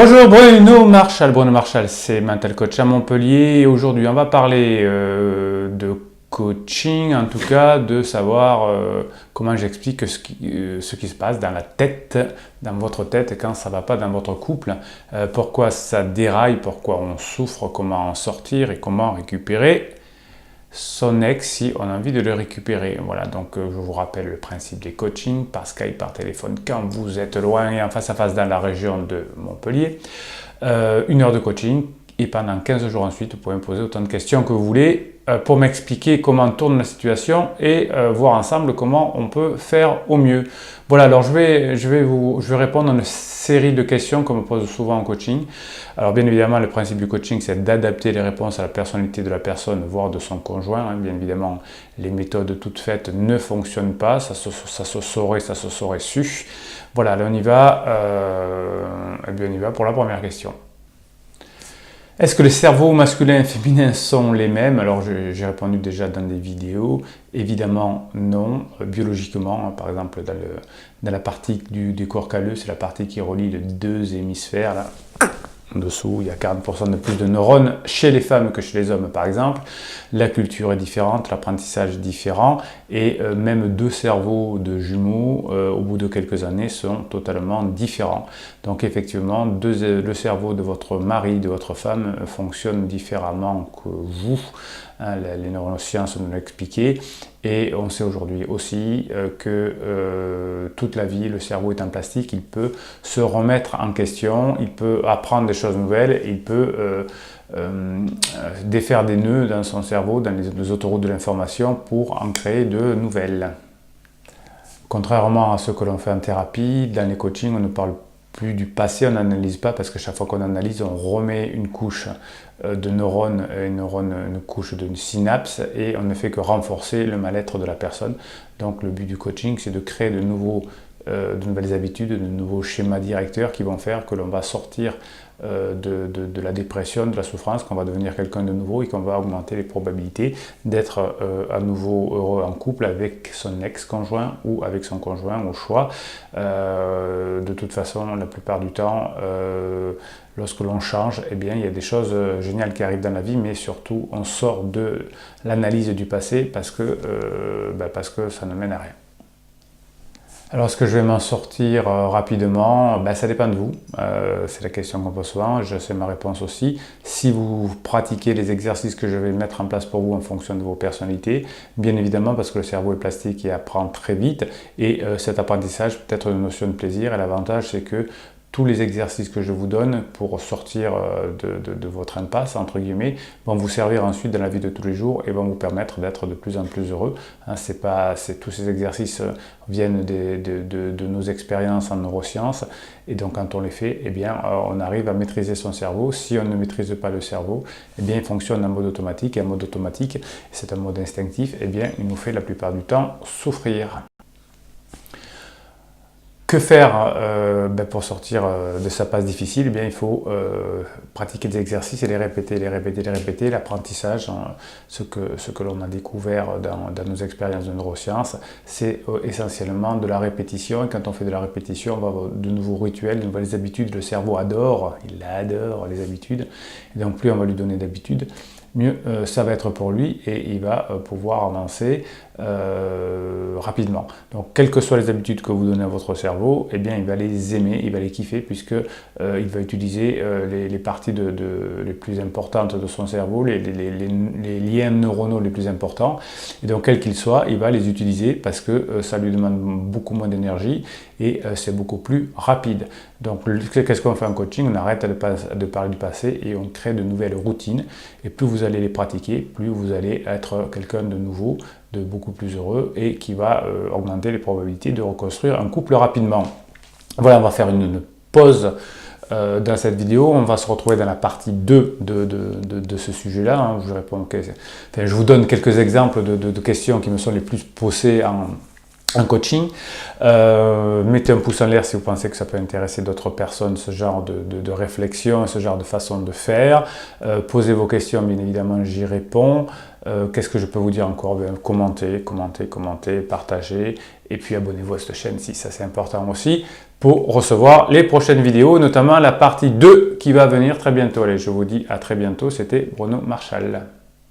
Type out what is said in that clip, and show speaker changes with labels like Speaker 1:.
Speaker 1: Bonjour Bruno Marchal, c'est Mental Coach à Montpellier et aujourd'hui on va parler de coaching, en tout cas de savoir comment j'explique ce qui se passe dans la tête, dans votre tête quand ça ne va pas dans votre couple, pourquoi ça déraille, pourquoi on souffre, comment en sortir et comment récupérer son ex si on a envie de le récupérer. Voilà, donc je vous rappelle le principe des coachings par Skype, par téléphone, quand vous êtes loin et en face à face dans la région de Montpellier. 1 heure de coaching et pendant 15 jours ensuite, vous pouvez me poser autant de questions que vous voulez pour m'expliquer comment tourne la situation et voir ensemble comment on peut faire au mieux. Voilà, alors je vais répondre à une série de questions qu'on me pose souvent en coaching. Alors bien évidemment, le principe du coaching, c'est d'adapter les réponses à la personnalité de la personne, voire de son conjoint. Bien évidemment, les méthodes toutes faites ne fonctionnent pas, ça se saurait su. Voilà, là on y va, on y va pour la première question. Est-ce que les cerveaux masculins et féminins sont les mêmes? Alors j'ai répondu déjà dans des vidéos, évidemment non, biologiquement, par exemple dans la partie du corps calleux, c'est la partie qui relie les deux hémisphères, là. En dessous, il y a 40% de plus de neurones chez les femmes que chez les hommes, par exemple. La culture est différente, l'apprentissage est différent, et même deux cerveaux de jumeaux, au bout de quelques années, sont totalement différents. Donc effectivement, le cerveau de votre mari, de votre femme, fonctionne différemment que vous. Les neurosciences nous l'ont expliqué. Et on sait aujourd'hui aussi que toute la vie, le cerveau est en plastique, il peut se remettre en question, il peut apprendre des choses nouvelles, il peut défaire des nœuds dans son cerveau, dans les autoroutes de l'information pour en créer de nouvelles. Contrairement à ce que l'on fait en thérapie, dans les coachings, on ne parle plus du passé, on n'analyse pas parce que chaque fois qu'on analyse, on remet une couche de neurones, une couche de synapse et on ne fait que renforcer le mal-être de la personne. Donc le but du coaching, c'est de créer de nouvelles habitudes, de nouveaux schémas directeurs qui vont faire que l'on va sortir de la dépression, de la souffrance, qu'on va devenir quelqu'un de nouveau et qu'on va augmenter les probabilités d'être à nouveau heureux en couple avec son ex-conjoint ou avec son conjoint au choix. De toute façon, la plupart du temps, lorsque l'on change, eh bien, il y a des choses géniales qui arrivent dans la vie, mais surtout, on sort de l'analyse du passé parce que ça ne mène à rien. Alors, est-ce que je vais m'en sortir rapidement? Ça dépend de vous. C'est la question qu'on pose souvent. Je sais ma réponse aussi. Si vous pratiquez les exercices que je vais mettre en place pour vous en fonction de vos personnalités, bien évidemment parce que le cerveau est plastique et apprend très vite. Et cet apprentissage peut être une notion de plaisir. Et l'avantage, c'est que tous les exercices que je vous donne pour sortir de votre impasse, entre guillemets, vont vous servir ensuite dans la vie de tous les jours et vont vous permettre d'être de plus en plus heureux. Tous ces exercices viennent de nos expériences en neurosciences et donc quand on les fait, eh bien, on arrive à maîtriser son cerveau. Si on ne maîtrise pas le cerveau, eh bien, il fonctionne en mode automatique et en mode automatique, c'est un mode instinctif, eh bien, il nous fait la plupart du temps souffrir. Que faire pour sortir de sa passe difficile? Eh bien, il faut pratiquer des exercices et les répéter. L'apprentissage, ce que l'on a découvert dans nos expériences de neurosciences, c'est essentiellement de la répétition. Et quand on fait de la répétition, on va avoir de nouveaux rituels, de nouvelles habitudes. Le cerveau adore, il adore les habitudes. Et donc, plus on va lui donner d'habitudes, mieux ça va être pour lui et il va pouvoir avancer rapidement. Donc, quelles que soient les habitudes que vous donnez à votre cerveau, eh bien, il va les aimer, il va les kiffer puisque il va utiliser les parties les plus importantes de son cerveau, les liens neuronaux les plus importants. Et donc, quels qu'ils soient, il va les utiliser parce que ça lui demande beaucoup moins d'énergie et c'est beaucoup plus rapide. Donc, qu'est-ce qu'on fait en coaching? On arrête de parler du passé et on crée de nouvelles routines. Et plus vous allez les pratiquer, plus vous allez être quelqu'un de nouveau, de beaucoup plus heureux et qui va augmenter les probabilités de reconstruire un couple rapidement. Voilà, on va faire une pause dans cette vidéo. On va se retrouver dans la partie 2 de ce sujet-là. Je vous donne quelques exemples de questions qui me sont les plus posées en coaching. Mettez un pouce en l'air si vous pensez que ça peut intéresser d'autres personnes, ce genre de réflexion, ce genre de façon de faire. Posez vos questions, bien évidemment, j'y réponds. Qu'est-ce que je peux vous dire encore? Commentez, partagez, et puis abonnez-vous à cette chaîne si ça c'est important aussi. pour recevoir les prochaines vidéos, notamment la partie 2 qui va venir très bientôt. Allez, je vous dis à très bientôt, c'était Bruno Marchal.